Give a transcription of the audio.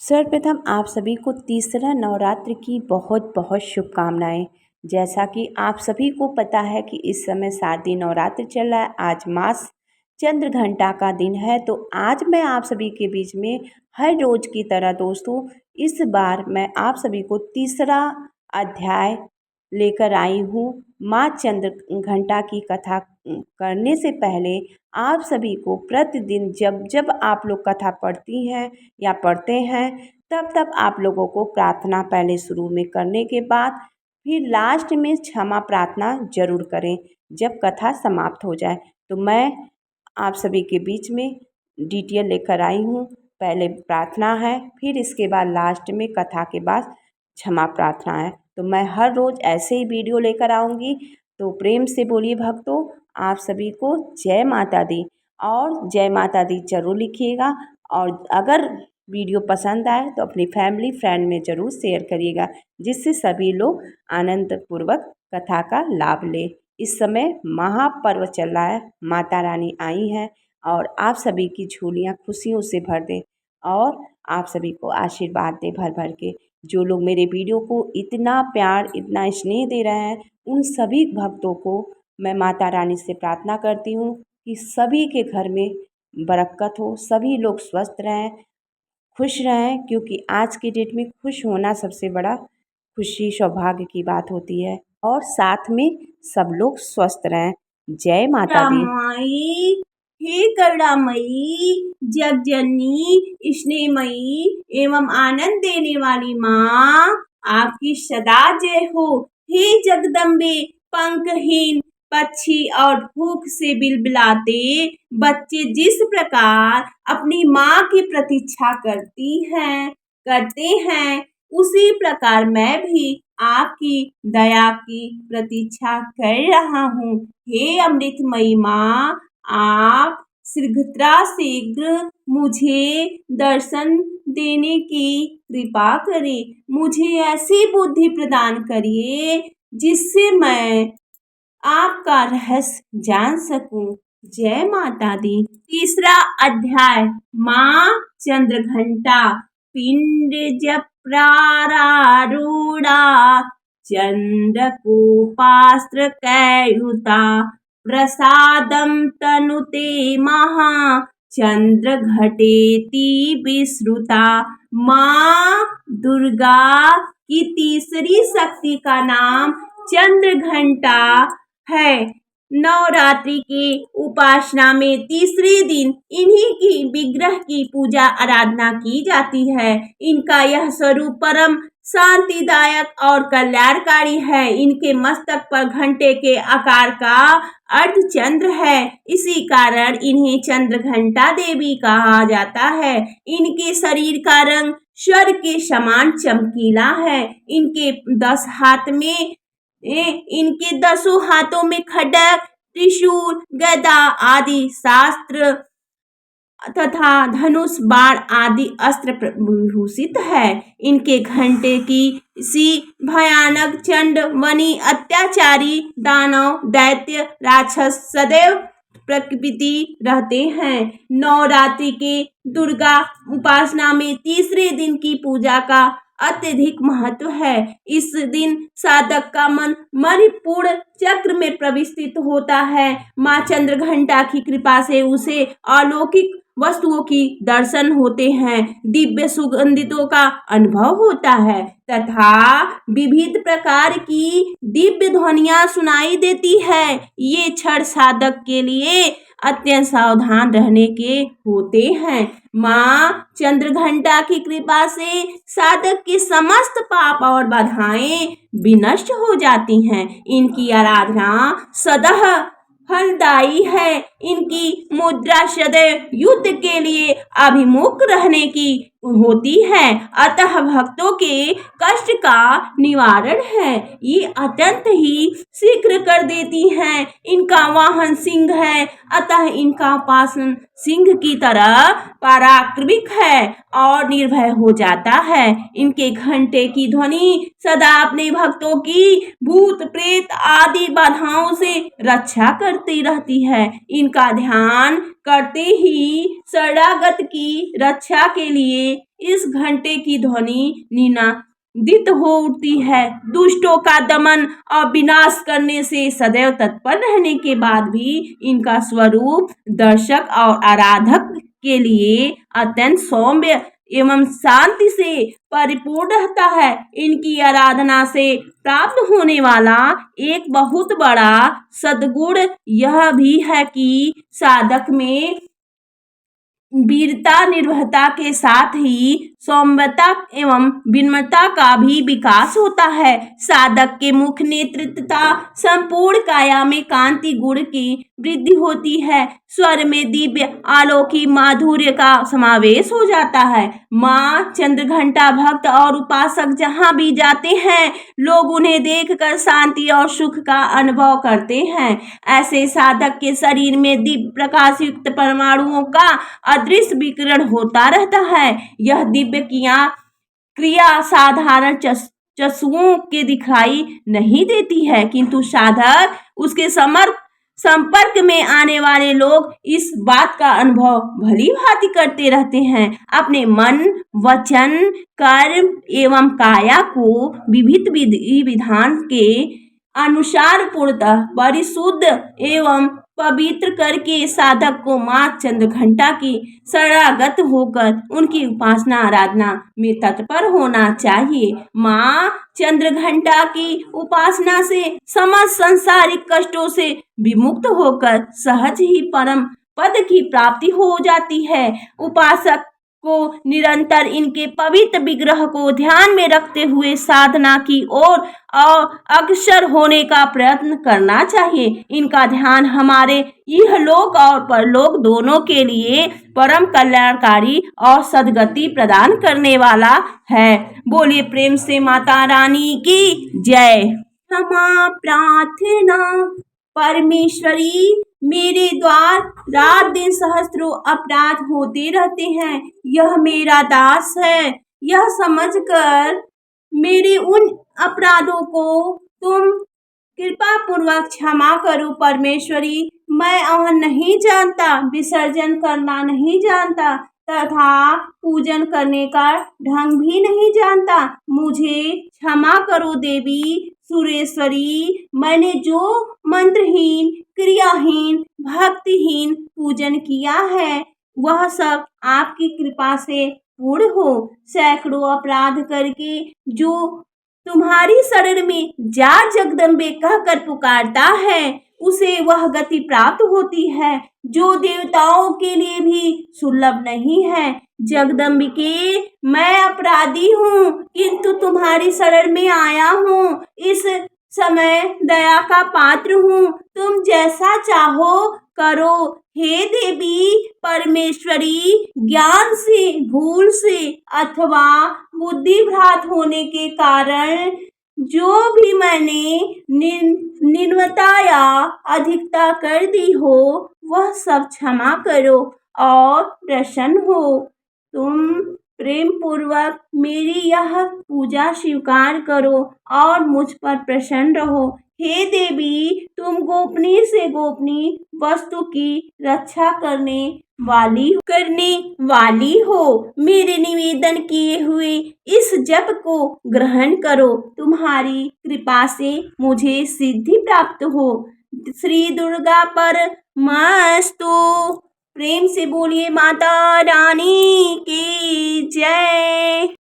सर्वप्रथम आप सभी को तीसरा नवरात्र की बहुत बहुत शुभकामनाएं। जैसा कि आप सभी को पता है कि इस समय शारदीय नवरात्र चल रहा है। आज मास चंद्र घंटा का दिन है, तो आज मैं आप सभी के बीच में हर रोज की तरह दोस्तों इस बार मैं आप सभी को तीसरा अध्याय लेकर आई हूँ। माँ चंद्र घंटा की कथा करने से पहले आप सभी को प्रतिदिन जब जब आप लोग कथा पढ़ती हैं या पढ़ते हैं, तब तब आप लोगों को प्रार्थना पहले शुरू में करने के बाद फिर लास्ट में क्षमा प्रार्थना जरूर करें जब कथा समाप्त हो जाए। तो मैं आप सभी के बीच में डिटेल लेकर आई हूँ। पहले प्रार्थना है, फिर इसके बाद लास्ट में कथा के बाद क्षमा प्रार्थना है। तो मैं हर रोज़ ऐसे ही वीडियो लेकर आऊँगी। तो प्रेम से बोलिए भक्तों, आप सभी को जय माता दी और जय माता दी जरूर लिखिएगा। और अगर वीडियो पसंद आए तो अपनी फैमिली फ्रेंड में ज़रूर शेयर करिएगा, जिससे सभी लोग आनंद पूर्वक कथा का लाभ लें। इस समय महापर्व चल रहा है, माता रानी आई हैं और आप सभी की झोलियाँ खुशियों से भर दें और आप सभी को आशीर्वाद दें भर भर के। जो लोग मेरे वीडियो को इतना प्यार इतना स्नेह दे रहे हैं, उन सभी भक्तों को मैं माता रानी से प्रार्थना करती हूँ कि सभी के घर में बरकत हो, सभी लोग स्वस्थ रहें, खुश रहें, क्योंकि आज की डेट में खुश होना सबसे बड़ा खुशी सौभाग्य की बात होती है। और साथ में सब लोग स्वस्थ रहें। जय माता दी। रामाई, हे करुणामयी, जगजननी, स्नेहमयी एवं आनंद देने वाली माँ, आपकी सदा जय हो। हे जगदम्बे, पंखहीन पक्षी और भूख से बिलबिलाते बच्चे जिस प्रकार अपनी माँ की प्रतीक्षा करते हैं, उसी प्रकार मैं भी आपकी दया की प्रतीक्षा कर रहा हूँ। हे अमृतमयी माँ, आप शीघ्र मुझे दर्शन देने की कृपा करें। मुझे ऐसी बुद्धि प्रदान करिए जिससे मैं आपका रहस्य जान सकूं। जय माता दी। तीसरा अध्याय, माँ चंद्रघंटा। पिंड जब प्रारूढ़ा, चंद्र कोपास्त्र कैयुता, प्रसादम तनुते महा, चंद्र घटेति विश्रुता। माँ दुर्गा की तीसरी शक्ति का नाम चंद्र घंटा है। नवरात्रि के उपासना में तीसरे दिन इन्हीं की विग्रह की पूजा आराधना की जाती है। इनका यह स्वरूप परम शांतिदायक और कल्याणकारी है। इनके मस्तक पर घंटे के आकार का अर्धचंद्र है, इसी कारण इन्हें चंद्र घंटा देवी कहा जाता है। इनके शरीर का रंग स्वर्ग के समान चमकीला है। इनके 10 हाथों में खड्ग, त्रिशूल, गदा आदि शास्त्र तथा धनुष, बाण आदि अस्त्र विभूषित है। इनके घंटे की सी भयानक चंड, वनी, अत्याचारी, दानव, दैत्य, राक्षस सदैव प्रकृति रहते हैं। नवरात्रि के दुर्गा उपासना में तीसरे दिन की पूजा का अत्यधिक महत्व है। इस दिन साधक का मन मणिपूर्ण चक्र में प्रविष्टित होता है। माँ चंद्रघंटा की कृपा से उसे अलौकिक वस्तुओं की दर्शन होते हैं, दिव्य सुगंधितों का अनुभव होता है तथा विविध प्रकार की दिव्य ध्वनियां सुनाई देती है। ये क्षण साधक के लिए अत्यंत सावधान रहने के होते हैं। माँ चंद्रघंटा की कृपा से साधक के समस्त पाप और बाधाएं विनष्ट हो जाती हैं। इनकी आराधना सदा फलदायी है। इनकी मुद्रा सदैव युद्ध के लिए अभिमुख रहने की होती है, अतः भक्तों के कष्ट का निवारण है। ये अत्यंत ही शीघ्र कर देती हैं। इनका वाहन सिंह है, अतः इनका उपासन सिंह की तरह पराक्रमिक है और निर्भय हो जाता है। इनके घंटे की ध्वनि सदा अपने भक्तों की भूत प्रेत आदि बाधाओं से रक्षा करती रहती है। इनका ध्यान करते ही शरणागत की रक्षा के लिए इस घंटे की ध्वनि निनादित हो उठती है। दुष्टों का दमन और विनाश करने से सदैव तत्पर रहने के बाद भी इनका स्वरूप दर्शक और आराधक के लिए अत्यंत सौम्य एवं शांति से परिपूर्ण रहता है। इनकी आराधना से प्राप्त होने वाला एक बहुत बड़ा सद्गुण यह भी है कि साधक में वीरता निर्भयता के साथ ही सौम्यता एवं विनम्रता का भी विकास होता है। साधक के मुख नेतृत्वता संपूर्ण काया में कांति गुण की वृद्धि होती है। स्वर में दिव्य आलोकी माधुर्य का समावेश हो जाता है। माँ चंद्रघंटा भक्त और उपासक जहाँ भी जाते हैं लोग उन्हें देखकर शांति और सुख का अनुभव करते हैं। ऐसे साधक के शरीर में दिव्य प्रकाश युक्त परमाणुओं का अदृश्य विकिरण होता रहता है। यह दिव्य क्रिया साधारण चक्षुओं के दिखाई नहीं देती है, किंतु साधक उसके संपर्क में आने वाले लोग इस बात का अनुभव भली भांति करते रहते हैं। अपने मन वचन कर्म एवं काया को विविध विधि विधान के अनुसार पूर्णतः परिशुद्ध एवं पवित्र करके साधक को माँ चंद्रघंटा की शरणागत होकर उनकी उपासना आराधना में तत्पर होना चाहिए। माँ चंद्रघंटा की उपासना से समस्त सांसारिक कष्टों से विमुक्त होकर सहज ही परम पद की प्राप्ति हो जाती है। उपासक को निरंतर इनके पवित्र विग्रह को ध्यान में रखते हुए साधना की ओर अग्रसर होने का प्रयत्न करना चाहिए। इनका ध्यान हमारे इहलोक और परलोक दोनों के लिए परम कल्याणकारी और सद्गति प्रदान करने वाला है। बोलिए प्रेम से माता रानी की जय। क्षमा प्रार्थना परमेश्वरी, मेरे द्वार रात दिन सहस्त्रों अपराध होते रहते हैं। यह मेरा दास है, यह समझकर मेरे उन अपराधों को तुम कृपा पूर्वक क्षमा करो परमेश्वरी। मैं वह नहीं जानता, विसर्जन करना नहीं जानता तथा पूजन करने का ढंग भी नहीं जानता। मुझे क्षमा करो देवी सुरेश्वरी। मैंने जो मंत्रहीन क्रियाहीन भक्तिहीन पूजन किया है वह सब आपकी कृपा से पूर्ण हो। सैकड़ों अपराध करके जो तुम्हारी शरण में जा जगदम्बे कहकर पुकारता है उसे वह गति प्राप्त होती है जो देवताओं के लिए भी सुलभ नहीं है। जगदम्बिके, मैं अपराधी हूँ किंतु तुम्हारी शरण में आया हूँ। इस समय दया का पात्र हूँ, तुम जैसा चाहो करो। हे देवी परमेश्वरी, ज्ञान से भूल से अथवा बुद्धिभ्रांत होने के कारण जो भी मैंने निम्नता या अधिकता कर दी हो वह सब क्षमा करो और प्रसन्न हो। तुम प्रेम पूर्वक मेरी यह पूजा स्वीकार करो और मुझ पर प्रसन्न रहो। हे देवी, तुम गोपनीय से गोपनीय वस्तु की रक्षा करने वाली हो। मेरे निवेदन किए हुए इस जप को ग्रहण करो। तुम्हारी कृपा से मुझे सिद्धि प्राप्त हो। श्री दुर्गा परमस्तु। प्रेम से बोलिए माता रानी की जय।